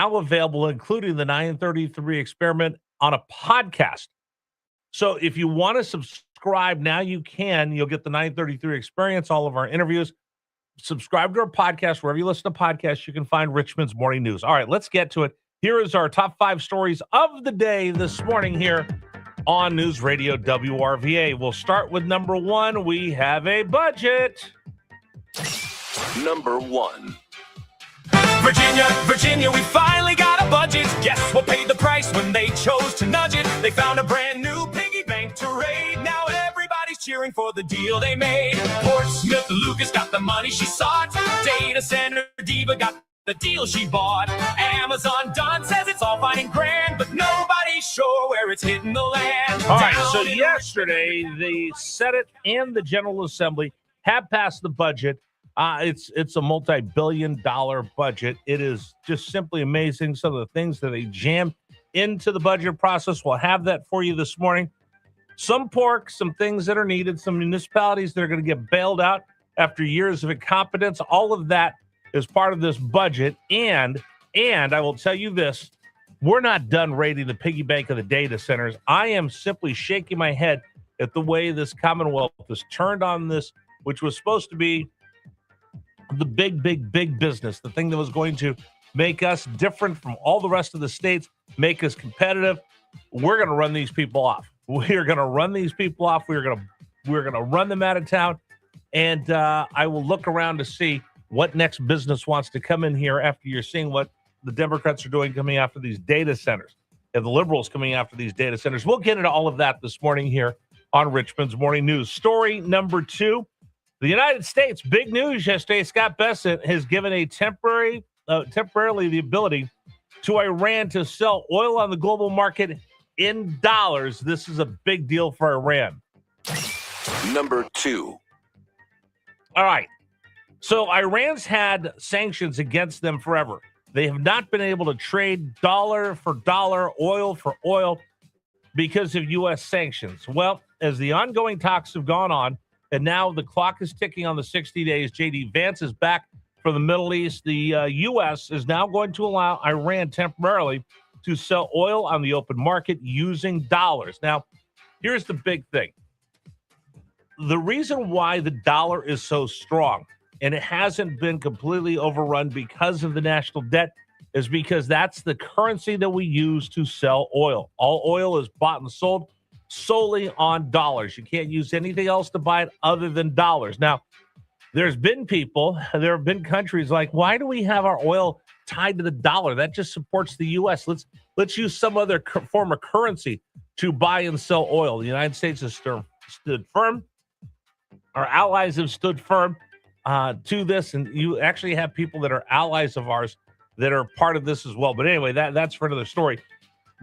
now available, including the 933 experiment on a podcast. So if you want to subscribe now, you can. You'll get the 933 experience, all of our interviews. Subscribe to our podcast. Wherever you listen to podcasts, you can find Richmond's Morning News. All right, let's get to it. Here is our top 5 stories of the day this morning here on News Radio WRVA. We'll start with number 1. We have a budget. Number 1. Virginia, we finally got a budget. Guess what paid the price when they chose to nudge it? They found a brand new piggy bank to raid. Now everybody's cheering for the deal they made. Portsmouth Lucas got the money she sought. Data center diva got the deal she bought. Amazon Dunn says it's all fine and grand, but nobody's sure where it's hitting the land. All right, so yesterday, the Senate and the General Assembly have passed the budget. It's a multi-billion-dollar budget. It is just simply amazing, some of the things that they jammed into the budget process. We'll have that for you this morning. Some pork, some things that are needed, some municipalities that are going to get bailed out after years of incompetence. All of that is part of this budget. And I will tell you this, we're not done raiding the piggy bank of the data centers. I am simply shaking my head at the way this Commonwealth has turned on this, which was supposed to be the big business, the thing that was going to make us different from all the rest of the states, make us competitive. We're going to run these people off. We're going to run these people off. We're going to run them out of town. And I will look around to see what next business wants to come in here after you're seeing what the Democrats are doing coming after these data centers and the liberals coming after these data centers. We'll get into all of that this morning here on Richmond's Morning News. Story number 2. The United States, big news yesterday. Scott Bessent has given a temporarily the ability to Iran to sell oil on the global market in dollars. This is a big deal for Iran. Number 2. All right. So Iran's had sanctions against them forever. They have not been able to trade dollar for dollar, oil for oil because of U.S. sanctions. Well, as the ongoing talks have gone on, and now the clock is ticking on the 60 days. J.D. Vance is back from the Middle East. The U.S. is now going to allow Iran temporarily to sell oil on the open market using dollars. Now, here's the big thing. The reason why the dollar is so strong and it hasn't been completely overrun because of the national debt is because that's the currency that we use to sell oil. All oil is bought and sold solely on dollars. You can't use anything else to buy it other than dollars. Now, there have been countries like, why do we have our oil tied to the dollar? That just supports the U.S. Let's use some other form of currency to buy and sell oil. The United States has stood firm. Our allies have stood firm to this, and you actually have people that are allies of ours that are part of this as well. But anyway, that's for another story.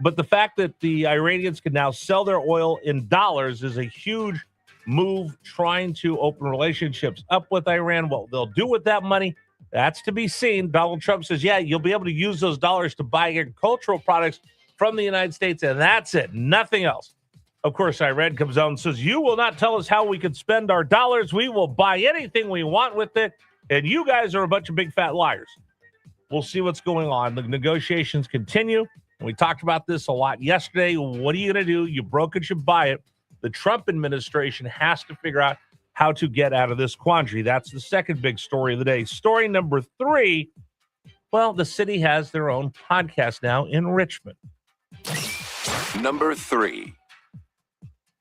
But the fact that the Iranians can now sell their oil in dollars is a huge move trying to open relationships up with Iran. What they'll do with that money, that's to be seen. Donald Trump says, yeah, you'll be able to use those dollars to buy agricultural products from the United States, and that's it, nothing else. Of course, Iran comes out and says, you will not tell us how we can spend our dollars. We will buy anything we want with it, and you guys are a bunch of big fat liars. We'll see what's going on. The negotiations continue. We talked about this a lot yesterday. What are you going to do? You broke it, you buy it. The Trump administration has to figure out how to get out of this quandary. That's the second big story of the day. Story number 3, well, the city has their own podcast now in Richmond. Number 3.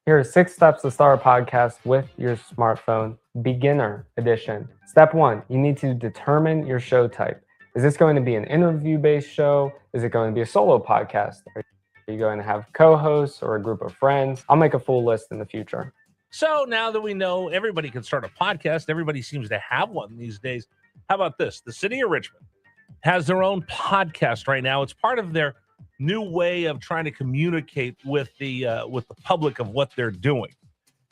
Here are 6 steps to start a podcast with your smartphone, beginner edition. Step 1, you need to determine your show type. Is this going to be an interview-based show? Is it going to be a solo podcast? Are you going to have co-hosts or a group of friends? I'll make a full list in the future. So now that we know everybody can start a podcast, everybody seems to have one these days. How about this? The city of Richmond has their own podcast right now. It's part of their new way of trying to communicate with the public of what they're doing.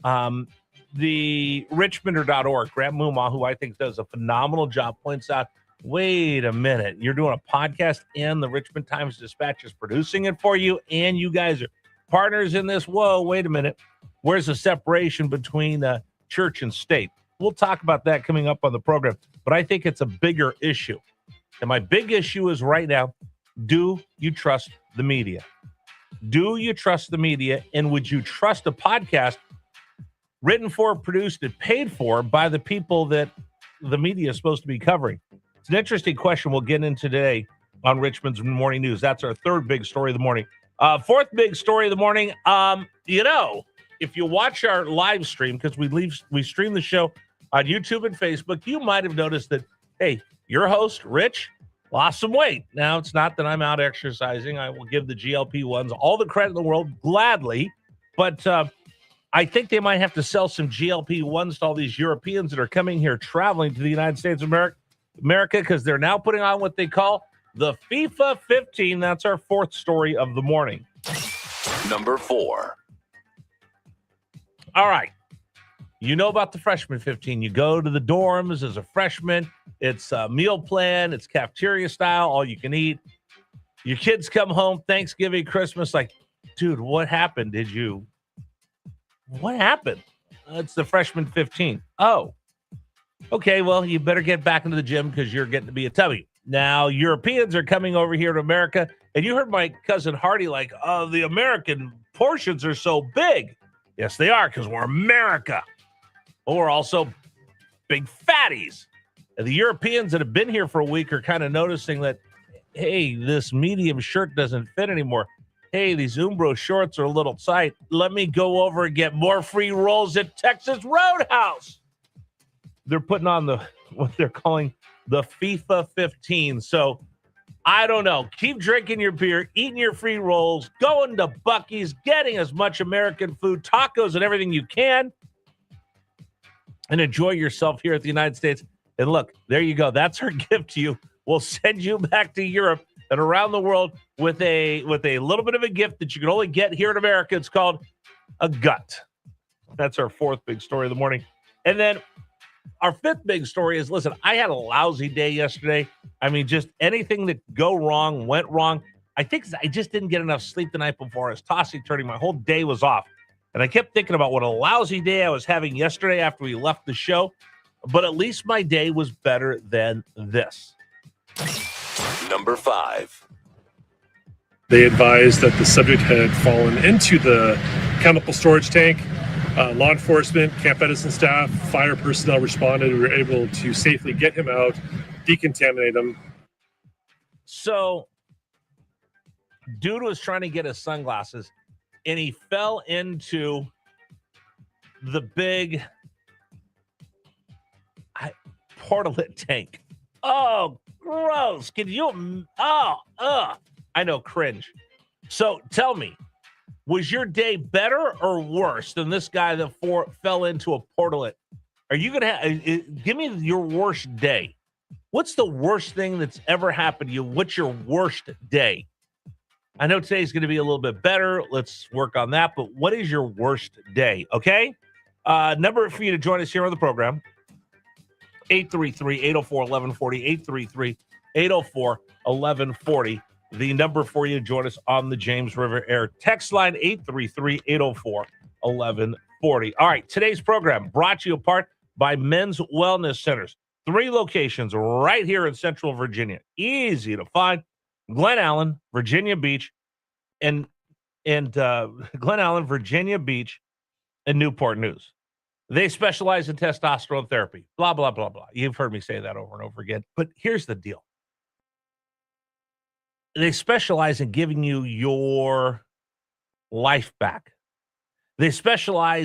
The Richmonder.org, Grant Mumma, who I think does a phenomenal job, points out, wait a minute, you're doing a podcast and the Richmond Times-Dispatch is producing it for you, and you guys are partners in this? Whoa, wait a minute. Where's the separation between church and state? We'll talk about that coming up on the program, but I think it's a bigger issue. And my big issue is right now, Do you trust the media? Do you trust the media? And would you trust a podcast written for, produced, and paid for by the people that the media is supposed to be covering? It's an interesting question we'll get into today on Richmond's Morning News. That's our third big story of the morning. Fourth big story of the morning, if you watch our live stream, because we stream the show on YouTube and Facebook, you might have noticed that, hey, your host, Rich, lost some weight. Now, it's not that I'm out exercising. I will give the GLP-1s all the credit in the world, gladly. But I think they might have to sell some GLP-1s to all these Europeans that are coming here traveling to the United States of America, because they're now putting on what they call the FIFA 15. That's our fourth story of the morning. Number 4. All right. You know about the freshman 15. You go to the dorms as a freshman. It's a meal plan. It's cafeteria style, all you can eat. Your kids come home Thanksgiving, Christmas, like, dude, what happened? What happened? It's the freshman 15. Oh, okay. Well, you better get back into the gym because you're getting to be a tubby. Now, Europeans are coming over here to America, and you heard my cousin Hardy like, oh, the American portions are so big. Yes, they are, because we're America. But we're also big fatties. And the Europeans that have been here for a week are kind of noticing that, hey, this medium shirt doesn't fit anymore. Hey, these Umbro shorts are a little tight. Let me go over and get more free rolls at Texas Roadhouse. They're putting on what they're calling the FIFA 15. So I don't know. Keep drinking your beer, eating your free rolls, going to Buc-ee's, getting as much American food, tacos, and everything you can, and enjoy yourself here at the United States. And look, there you go. That's our gift to you. We'll send you back to Europe and around the world with a little bit of a gift that you can only get here in America. It's called a gut. That's our fourth big story of the morning. And then our fifth big story is, listen, I had a lousy day yesterday. I mean, just anything that went wrong. I think I just didn't get enough sleep the night before. I was tossing, turning. My whole day was off. And I kept thinking about what a lousy day I was having yesterday after we left the show. But at least my day was better than this. Number 5. They advised that the subject had fallen into the chemical storage tank. Law enforcement, Camp Edison staff, fire personnel responded and were able to safely get him out, decontaminate him. So, dude was trying to get his sunglasses, and he fell into the big portalet tank. Oh, gross. Can you? I know, cringe. So tell me, was your day better or worse than this guy that fell into a portalet? Are you going to give me your worst day? What's the worst thing that's ever happened to you? What's your worst day? I know today's going to be a little bit better. Let's work on that. But what is your worst day? Okay. Number for you to join us here on the program. 833-804-1140, 833-804-1140. The number for you to join us on the James River Air text line, 833-804-1140. All right, today's program brought to you apart by Men's Wellness Centers. 3 locations right here in Central Virginia. Easy to find. Glen Allen, Virginia Beach, and Glen Allen, Virginia Beach, and Newport News. They specialize in testosterone therapy, blah, blah, blah, blah. You've heard me say that over and over again. But here's the deal. They specialize in giving you your life back. They specialize